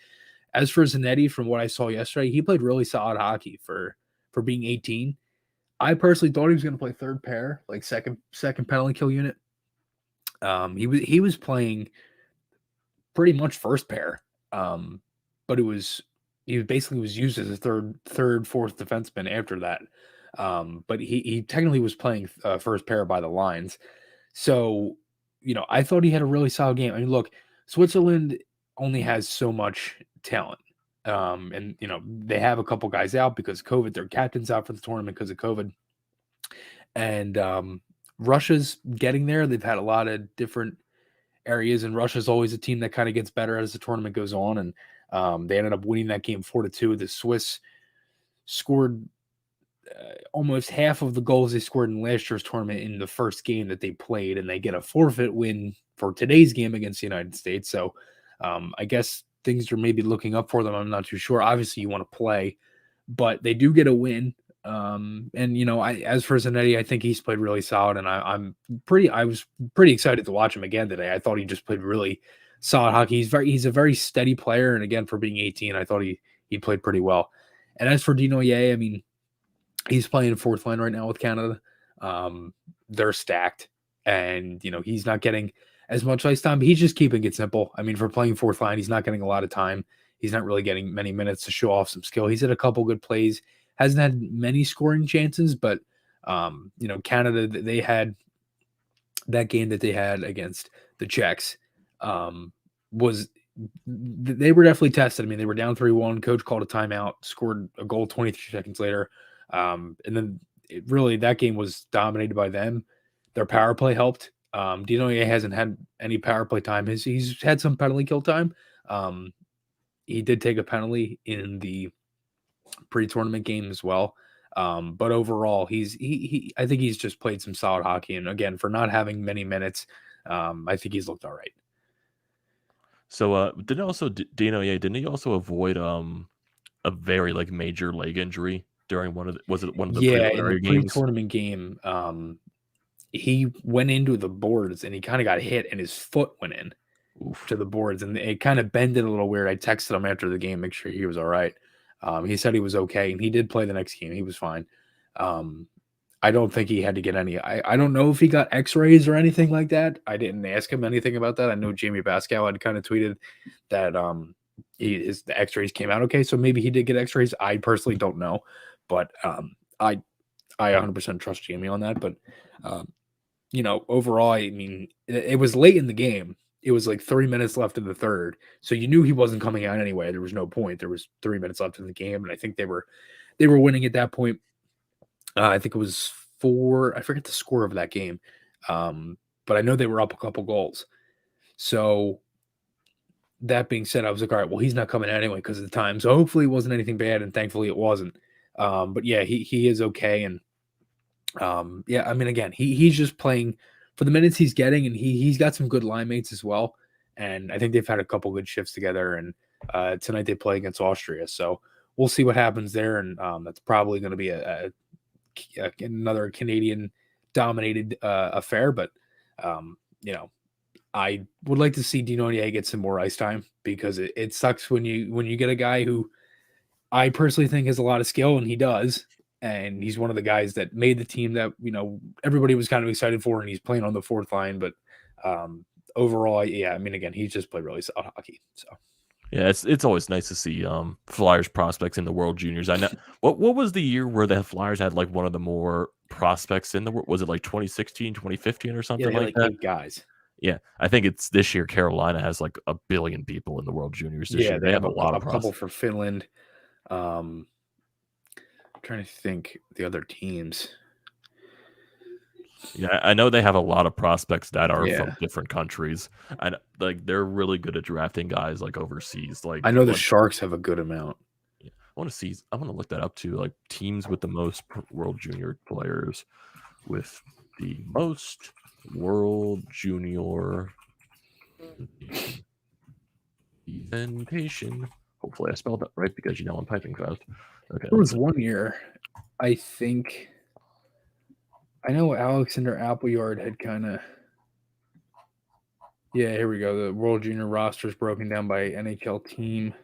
As for Zanetti, from what I saw yesterday, he played really solid hockey for being 18. I personally thought he was going to play third pair, like second penalty kill unit. He was playing pretty much first pair, but he basically was used as a third, fourth defenseman after that. But he technically was playing first pair by the lines. So, I thought he had a really solid game. I mean, look, Switzerland only has so much talent. And, they have a couple guys out because of COVID. Their captain's out for the tournament because of COVID. And Russia's getting there. They've had a lot of different areas, and Russia's always a team that kind of gets better as the tournament goes on. And they ended up winning that game 4-2. The Swiss scored almost half of the goals they scored in last year's tournament in the first game that they played, and they get a forfeit win for today's game against the United States. So I guess things are maybe looking up for them. I'm not too sure. Obviously, you want to play, but they do get a win. And as for Zanetti, I think he's played really solid, and I was pretty excited to watch him again today. I thought he just played really solid hockey. He's a very steady player, and again, for being 18, I thought he played pretty well. And as for Desnoyers, I mean, he's playing fourth line right now with Canada. They're stacked, and he's not getting as much ice time, but he's just keeping it simple. I mean, for playing fourth line, he's not getting a lot of time. He's not really getting many minutes to show off some skill. He's had a couple good plays. Hasn't had many scoring chances, but Canada, they had that game that they had against the Czechs. They were definitely tested. I mean, they were down 3-1. Coach called a timeout, scored a goal 23 seconds later. And then that game was dominated by them. Their power play helped. Desnoyers hasn't had any power play time. He's had some penalty kill time. He did take a penalty in the pre-tournament game as well. But overall, I think he's just played some solid hockey. And again, for not having many minutes, I think he's looked all right. So didn't he also avoid a very major leg injury during one of the preliminary games? Pre-tournament game, he went into the boards and he kind of got hit and his foot went in to the boards, and it kind of bended a little weird. I texted him after the game, make sure he was all right. He said he was okay, and he did play the next game. He was fine. I don't think he had to get any. I don't know if he got X-rays or anything like that. I didn't ask him anything about that. I know Jamie Pascal had kind of tweeted that the X-rays came out okay, so maybe he did get X-rays. I personally don't know, but I 100% trust Jamie on that. But overall, I mean, it was late in the game. It was like 3 minutes left in the third, so you knew he wasn't coming out anyway. There was no point. There was 3 minutes left in the game, and I think they were winning at that point. I think it was 4. I forget the score of that game, but I know they were up a couple goals. So that being said, I was like, all right, well, he's not coming out anyway because of the time. So hopefully it wasn't anything bad, and thankfully it wasn't. But yeah, he is okay, and yeah, I mean, again, he's just playing for the minutes he's getting, and he's got some good line mates as well. And I think they've had a couple good shifts together, and tonight they play against Austria. So we'll see what happens there, and that's probably going to be another Canadian-dominated affair. But I would like to see Desnoyers get some more ice time, because it sucks when you get a guy who I personally think has a lot of skill, and he does. And he's one of the guys that made the team that, everybody was kind of excited for, and he's playing on the fourth line. But overall, yeah, I mean, again, he's just played really solid hockey. So yeah, it's always nice to see Flyers prospects in the World Juniors. I know what was the year where the Flyers had one of the more prospects in the world? Was it 2016, 2015 or something like that? 8 guys. Yeah, I think it's this year. Carolina has 1 billion people in the World Juniors this year. They have a lot of couple for Finland. trying to think the other teams. Yeah, I know they have a lot of prospects that are Yeah. from different countries, and like they're really good at drafting guys like overseas. Like I know the Sharks have a good amount. I want to look that up too. Like teams with the most World Junior players, with the most World Junior presentation. Hopefully, I spelled that right because I'm typing fast. Okay, There was one year, I think. I know Alexander Appleyard had kind of. Yeah, here we go. The World Junior roster is broken down by NHL team.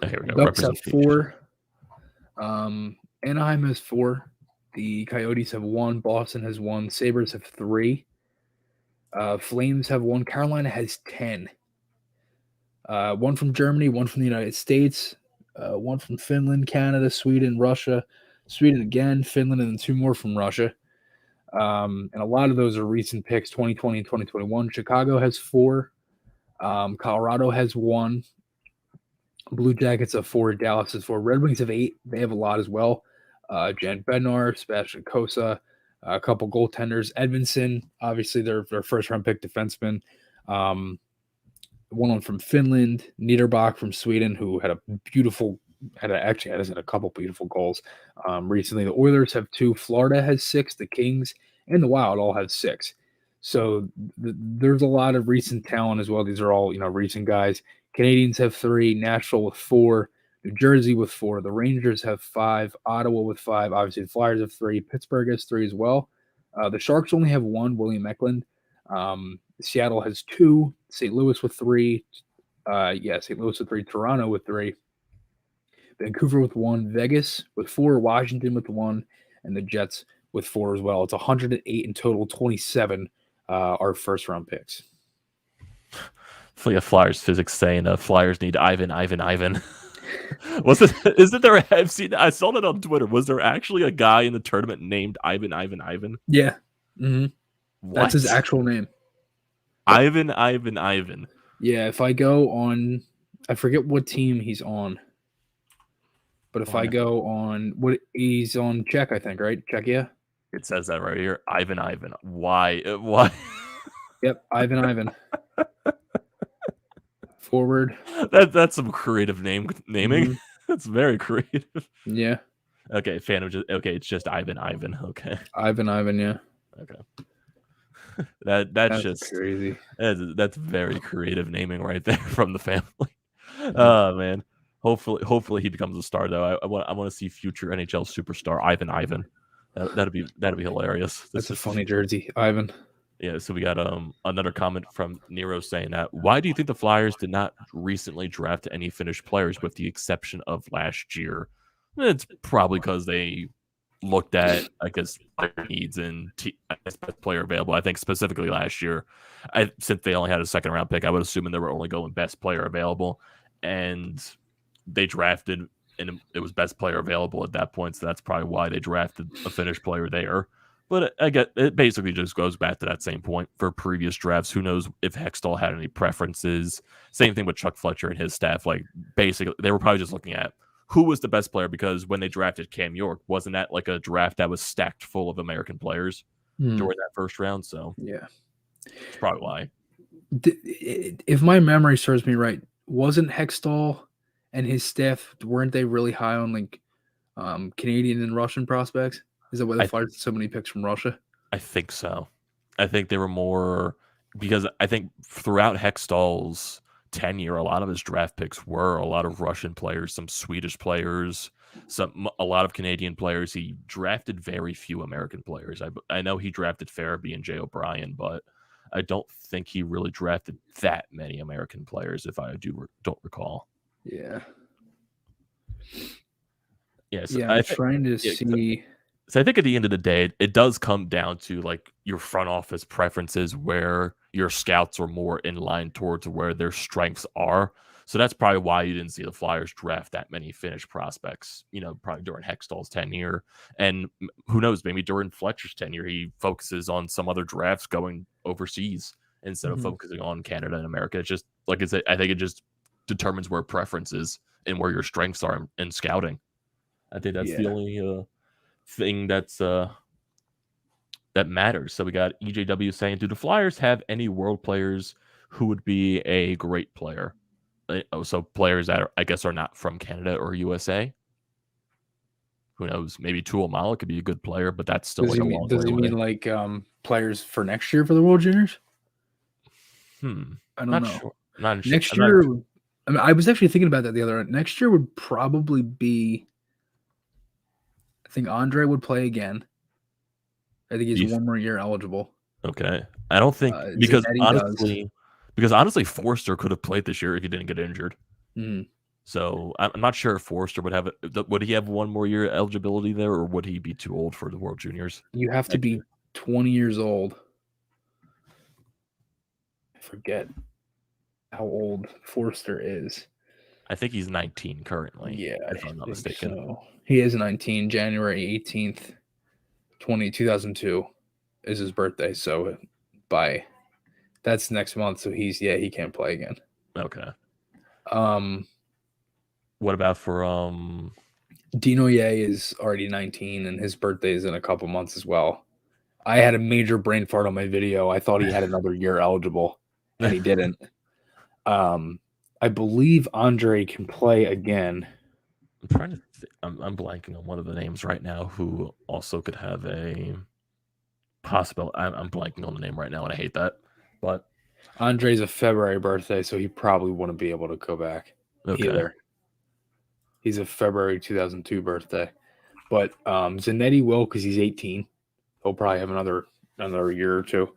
Here we go. Ducks have 4. Anaheim has 4. The Coyotes have 1. Boston has 1. Sabres have 3. Flames have 1. Carolina has 10. 1 from Germany, 1 from the United States, 1 from Finland, Canada, Sweden, Russia, Sweden again, Finland, and then 2 more from Russia. And a lot of those are recent picks, 2020 and 2021. Chicago has 4. Colorado has 1. Blue Jackets have 4. Dallas has 4. Red Wings have 8. They have a lot as well. Jan Bednar, Sebastian Kosa, a couple goaltenders. Edmondson, obviously their first-round pick defenseman. One from Finland. Niederbach from Sweden, who had a couple beautiful goals recently. The Oilers have 2. Florida has 6. The Kings and the Wild all have 6. So there's a lot of recent talent as well. These are all recent guys. Canadians have 3. Nashville with 4. New Jersey with 4. The Rangers have 5. Ottawa with 5. Obviously, the Flyers have 3. Pittsburgh has 3 as well. The Sharks only have 1. William Eklund. Seattle has 2. St. Louis with 3. St. Louis with 3. Toronto with 3. Vancouver with 1. Vegas with 4. Washington with 1. And the Jets with 4 as well. It's 108 in total. 27 are first-round picks. Flyers physics saying Flyers need Ivan. Was it? Isn't there? I saw that on Twitter. Was there actually a guy in the tournament named Ivan? Yeah. Mm-hmm. That's his actual name. Ivan. Yeah, if I go on, I forget what team he's on. But if I go on, he's on Czech, I think, right? Czechia? It says that right here. Ivan. Why? Yep, Ivan. Forward. That's some creative naming. Mm-hmm. That's very creative. Yeah. Okay, it's just Ivan. Okay. Ivan, yeah. Okay. That's just crazy. That's very creative naming right there from the family. Oh man. Hopefully he becomes a star though. I want to see future NHL superstar Ivan. That'd be hilarious. That's a funny jersey, Ivan. Yeah, so we got another comment from Nero saying that, why do you think the Flyers did not recently draft any Finnish players with the exception of last year? It's probably because they looked at, I guess, player needs and best player available. I think specifically last year, since they only had a second-round pick, I would assume they were only going best player available. And they drafted, and it was best player available at that point, so that's probably why they drafted a Finnish player there. But I get it. Basically, just goes back to that same point for previous drafts. Who knows if Hextall had any preferences? Same thing with Chuck Fletcher and his staff. Like basically, they were probably just looking at who was the best player, because when they drafted Cam York, wasn't that like a draft that was stacked full of American players during that first round? So yeah, that's probably why. If my memory serves me right, wasn't Hextall and his staff, weren't they really high on like Canadian and Russian prospects? Is that why they fired so many picks from Russia? I think so. I think they were more, because I think throughout Hextall's tenure, a lot of his draft picks were a lot of Russian players, some Swedish players, a lot of Canadian players. He drafted very few American players. I know he drafted Farabee and Jay O'Brien, but I don't think he really drafted that many American players, if I don't recall. Yeah. Yeah. So I'm trying to see. So I think at the end of the day, it does come down to like your front office preferences, where your scouts are more in line towards where their strengths are. So that's probably why you didn't see the Flyers draft that many Finnish prospects, probably during Hextall's tenure. And who knows, maybe during Fletcher's tenure, he focuses on some other drafts going overseas instead of focusing on Canada and America. It's just, like I said, I think it just determines where preference is and where your strengths are in scouting. I think that's the only thing that's that matters. So we got EJW saying, do the Flyers have any world players who would be a great player? So players that I guess are not from Canada or USA. Who knows? Maybe Tuamala could be a good player, but that's still like a long way away. Does he mean like players for next year for the World Juniors? I don't know. Sure. Not next sure. year, I mean, I was actually thinking about that the other night. Next year would probably be. I think Andre would play again. I think he's 1 more year eligible. Okay, I don't think because honestly, Forster could have played this year if he didn't get injured. So I'm not sure if Forster would have it. Would he have 1 more year eligibility there, or would he be too old for the World Juniors? You have to be 20 years old. I forget how old Forster is. I think he's 19 currently. Yeah, if I'm not mistaken. So. He is 19. January 18th, 2002 is his birthday. So that's next month. So he can't play again. Okay. What about for Dinoye is already 19 and his birthday is in a couple months as well. I had a major brain fart on my video. I thought he had another year eligible and he didn't. I believe Andre can play again. I'm trying to I'm blanking on one of the names right now who also could have a possible. I'm blanking on the name right now and I hate that. But Andre's a February birthday, so he probably wouldn't be able to go back either. He's a February 2002 birthday. But Zanetti will because he's 18. He'll probably have another year or two.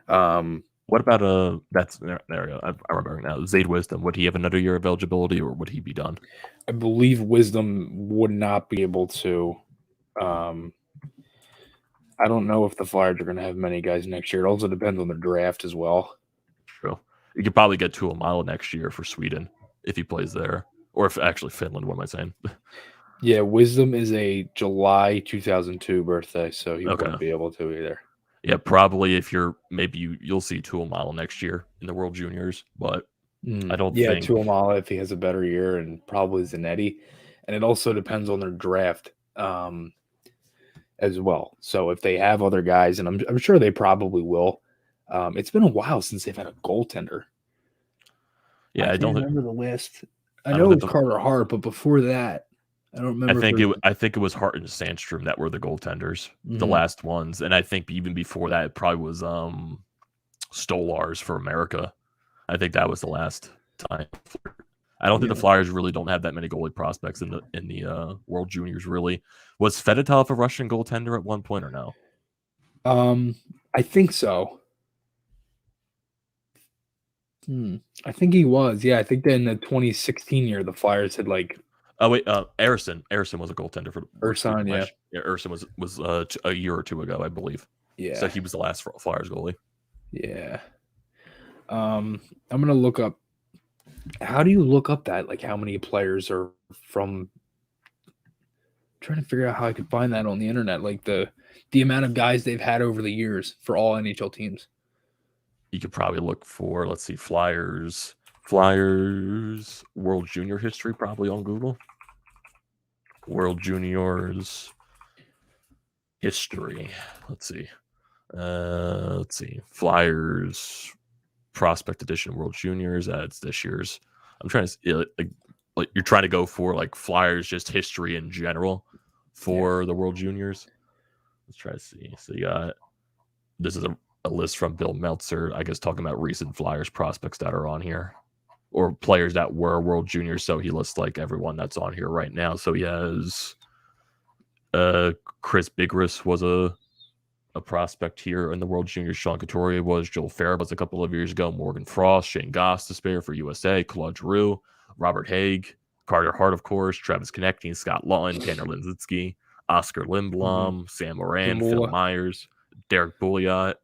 What about that's there we go. I remember now. Zade Wisdom, would he have another year of eligibility or would he be done? I believe Wisdom would not be able to. I don't know if the Flyers are going to have many guys next year. It also depends on the draft as well. True. You could probably get Tuamala next year for Sweden if he plays there. Or if actually Finland, what am I saying? Yeah, Wisdom is a July 2002 birthday, so he wouldn't be able to either. Yeah, probably if you'll see Tuamala next year in the World Juniors, but I don't think. Yeah, Tuamala if he has a better year, and probably Zanetti. And it also depends on their draft as well. So if they have other guys, and I'm sure they probably will. It's been a while since they've had a goaltender. Yeah, I don't remember the list. I know it was Carter Hart, but before that, I don't remember. I think it was Hart and Sandstrom that were the goaltenders, the last ones, and I think even before that, it probably was Stolars for America. I think that was the last time. I don't think the Flyers really don't have that many goalie prospects in the World Juniors. Really, was Fedotov a Russian goaltender at one point or no? I think so. I think he was. Yeah, I think that in the 2016 year, the Flyers had like. Oh wait, Erson was a goaltender for Erson. Yeah, Erson was a year or two ago, I believe. Yeah, so he was the last Flyers goalie. Yeah. I'm gonna look up. How do you look up that? Like, how many players are from? I'm trying to figure out how I could find that on the internet. Like the amount of guys they've had over the years for all NHL teams. You could probably look for, let's see, Flyers World Junior history, probably on Google. World Juniors history. Let's see. Flyers Prospect Edition World Juniors. That's this year's. I'm trying to like you're trying to go for like Flyers just history in general for the World Juniors. Let's try to see. So you got this is a list from Bill Meltzer, I guess, talking about recent Flyers prospects that are on here, or players that were World Juniors. So he lists like everyone that's on here right now. So he has Chris Bigris was a prospect here in the World Juniors. Sean Couturier was. Joel Farah was a couple of years ago. Morgan Frost, Shane Goss to spare for USA. Claude Giroux, Robert Haig, Carter Hart, of course, Travis Konecny, Scott Lawton, Tanner Lindsitsky, Oscar Lindblom, Sam Moran, Phil Myers, Derek Bouliot,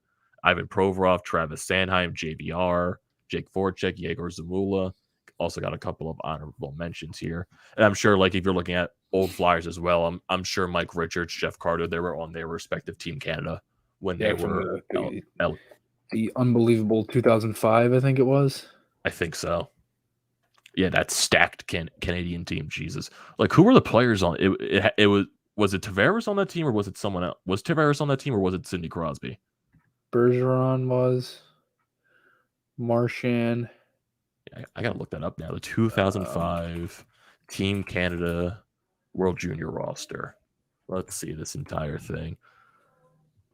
Ivan Provorov, Travis Sanheim, JVR, Jake Voracek, Yegor Zamula. Also got a couple of honorable mentions here. And I'm sure, like, if you're looking at old Flyers as well, I'm sure Mike Richards, Jeff Carter, they were on their respective Team Canada when they were the unbelievable 2005, I think it was. I think so. Yeah, that stacked Canadian team. Jesus, like who were the players on it? It was it Tavares on that team or was it someone else? Was Tavares on that team or was it Sidney Crosby? Bergeron was Marchand. Yeah, I gotta look that up now. The 2005 Team Canada World Junior roster. Let's see this entire thing.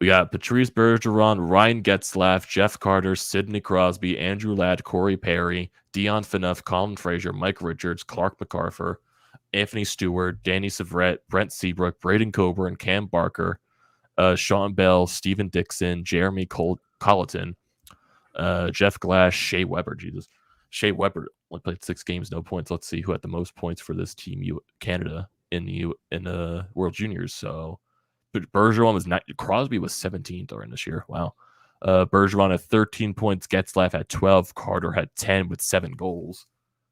We got Patrice Bergeron, Ryan Getzlaf, Jeff Carter, Sidney Crosby, Andrew Ladd, Corey Perry, Dion Phaneuf, Colin Fraser, Mike Richards, Clark MacArthur, Anthony Stewart, Danny Savret, Brent Seabrook, Braden Coburn, Cam Barker, Sean Bell, Steven Dixon, Jeremy Colleton, Jeff Glass, Shea Weber. Jesus. Shea Weber only played 6 games, no points. Let's see who had the most points for this team, Canada, in the World Juniors. So Bergeron was not. Crosby was 17th during this year. Wow. Bergeron had 13 points. Getzlaf had 12. Carter had 10 with 7 goals.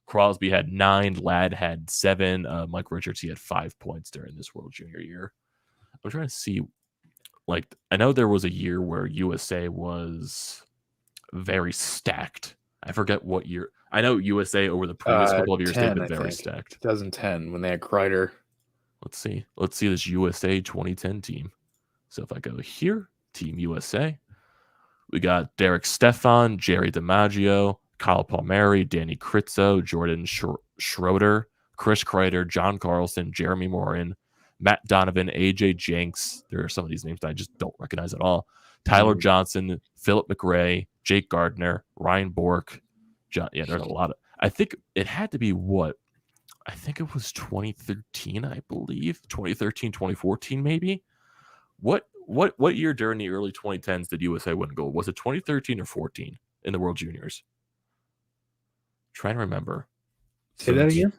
Crosby had 9. Ladd had 7. Mike Richards, he had 5 points during this World Junior year. I'm trying to see. Like, I know there was a year where USA was very stacked. I forget what year. I know USA over the previous couple of years, 10, they've been very stacked. 2010 when they had Kreider. Let's see this USA 2010 team. So if I go here, Team USA, we got Derek Stefan, Jerry DiMaggio, Kyle Palmieri, Danny Kritzo, Jordan Schroeder, Chris Kreider, John Carlson, Jeremy Morin, Matt Donovan, AJ Jenks. There are some of these names that I just don't recognize at all. Tyler Johnson, Philip McRae, Jake Gardner, Ryan Bork. There's a lot of. I think it had to be what? I think it was 2013, I believe. 2013, 2014, maybe. What year during the early 2010s did USA win gold? Was it 2013 or 14 in the World Juniors? Trying to remember. Say that again.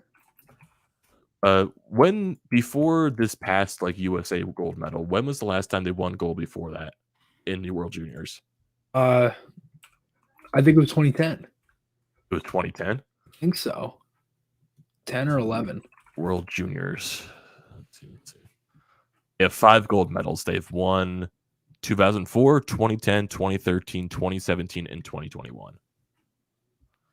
When before this past like USA gold medal, when was the last time they won gold before that in the World Juniors? I think it was 2010. It was 2010. I think so. 10 or 11. World Juniors. Let's see. They have 5 gold medals. They've won 2004, 2010, 2013, 2017, and 2021.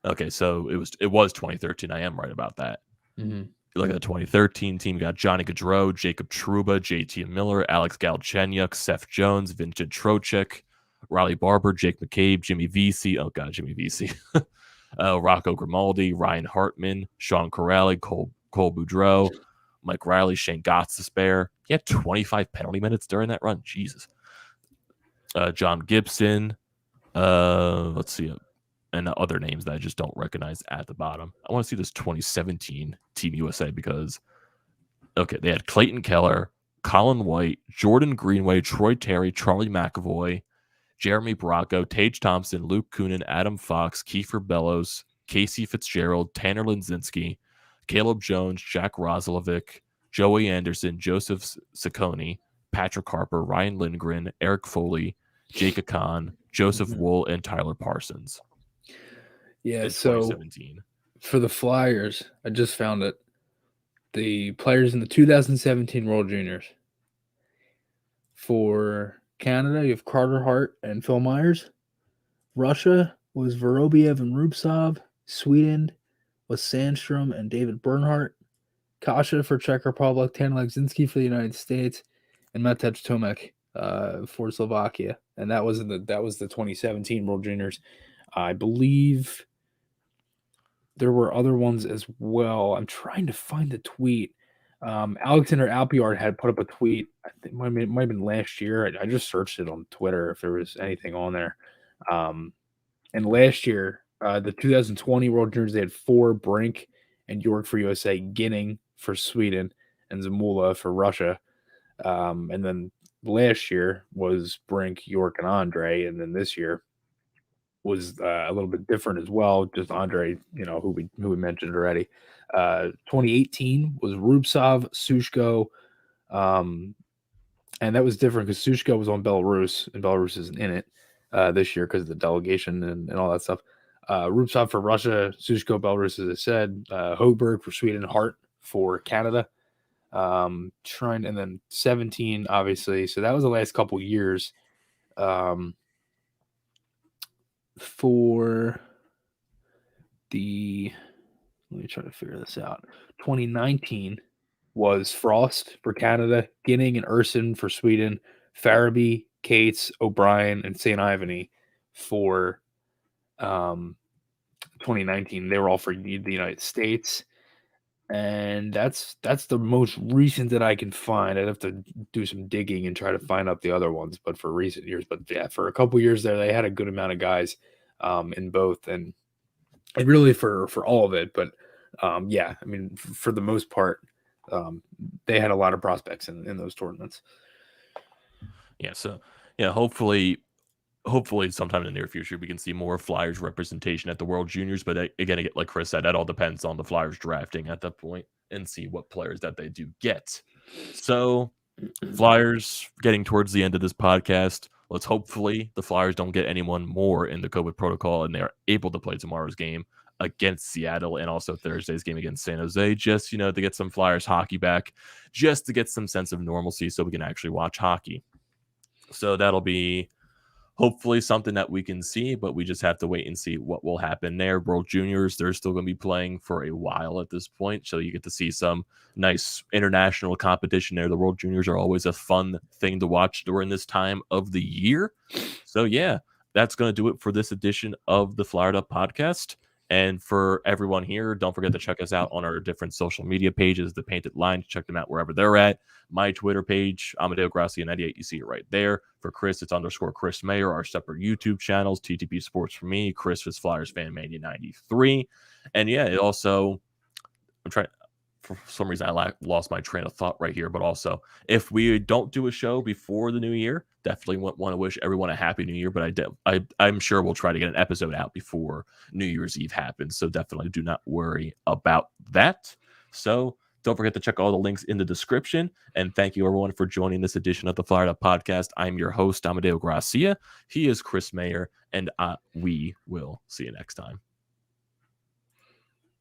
Okay, so it was 2013. I am right about that. Mm-hmm. You look at the 2013 team, you got Johnny Gaudreau, Jacob Trouba, JT Miller, Alex Galchenyuk, Seth Jones, Vincent Trocheck, Riley Barber, Jake McCabe, Jimmy Vesey. Oh, God, Jimmy Vesey. Rocco Grimaldi, Ryan Hartman, Sean Corrali, Cole Boudreau, Mike Riley, Shane Gottsdaspair. He had 25 penalty minutes during that run. Jesus. John Gibson. Let's see. And other names that I just don't recognize at the bottom. I want to see this 2017 Team USA because, okay, they had Clayton Keller, Colin White, Jordan Greenway, Troy Terry, Charlie McAvoy, Jeremy Bracco, Tage Thompson, Luke Kunin, Adam Fox, Kiefer Bellows, Casey Fitzgerald, Tanner Linzinski, Caleb Jones, Jack Roslovic, Joey Anderson, Joseph Ciccone, Patrick Harper, Ryan Lindgren, Eric Foley, Jake Khan, Joseph Wool, and Tyler Parsons. Yeah, so for the Flyers, I just found it. The players in the 2017 World Juniors. For Canada, you have Carter Hart and Phil Myers. Russia was Vorobiev and Rubtsov. Sweden was Sandstrom and David Bernhardt. Kasha for Czech Republic. Tanner Legzinski for the United States. And Matej Tomek for Slovakia. And that was the 2017 World Juniors. I believe there were other ones as well. I'm trying to find the tweet. Alexander Alpiard had put up a tweet. I think it might have been last year. I just searched it on Twitter if there was anything on there. And last year, the 2020 World Juniors, they had 4: Brink and York for USA, Ginning for Sweden, and Zamula for Russia. And then last year was Brink, York, and Andre. And then this year was a little bit different as well. Just Andre, who we mentioned already. 2018 was Rubtsov, Sushko, and that was different because Sushko was on Belarus, and Belarus isn't in it this year because of the delegation and all that stuff. Rubtsov for Russia, Sushko, Belarus, as I said. Hoberg for Sweden, Hart for Canada. And then 17, obviously. So that was the last couple years. For the Let me try to figure this out. 2019 was Frost for Canada, Ginning and Urson for Sweden, Farabee, Cates, O'Brien, and St. Ivany for 2019. They were all for the United States. And that's the most recent that I can find. I'd have to do some digging and try to find out the other ones, but for recent years. But yeah, for a couple years there, they had a good amount of guys in both, and really for all of it. But yeah, I mean, for the most part, they had a lot of prospects in those tournaments. Yeah, so yeah, hopefully sometime in the near future we can see more Flyers representation at the World Juniors. But again, like Chris said, that all depends on the Flyers drafting at that point and see what players that they do get. So Flyers getting towards the end of this podcast. Let's hopefully the Flyers don't get anyone more in the COVID protocol and they're able to play tomorrow's game against Seattle and also Thursday's game against San Jose, just, to get some Flyers hockey back, just to get some sense of normalcy so we can actually watch hockey. So that'll be hopefully something that we can see, but we just have to wait and see what will happen there. World Juniors, they're still going to be playing for a while at this point, so you get to see some nice international competition there. The World Juniors are always a fun thing to watch during this time of the year. So yeah, that's going to do it for this edition of the Flyered Up Podcast. And for everyone here, don't forget to check us out on our different social media pages, the Painted Line. Check them out wherever they're at. My Twitter page, Amedeo Grassia 98. You see it right there. For Chris, it's _Chris Maher. Our separate YouTube channels, TTP Sports for me. Chris is Flyers Fan Mania 93. And yeah, it also, for some reason, I lost my train of thought right here. But also, if we don't do a show before the new year, definitely want to wish everyone a happy new year. But I'm sure we'll try to get an episode out before New Year's Eve happens. So definitely do not worry about that. So don't forget to check all the links in the description. And thank you, everyone, for joining this edition of the Flyered Up Podcast. I'm your host, Amedeo Grassia. He is Chris Maher, and we will see you next time.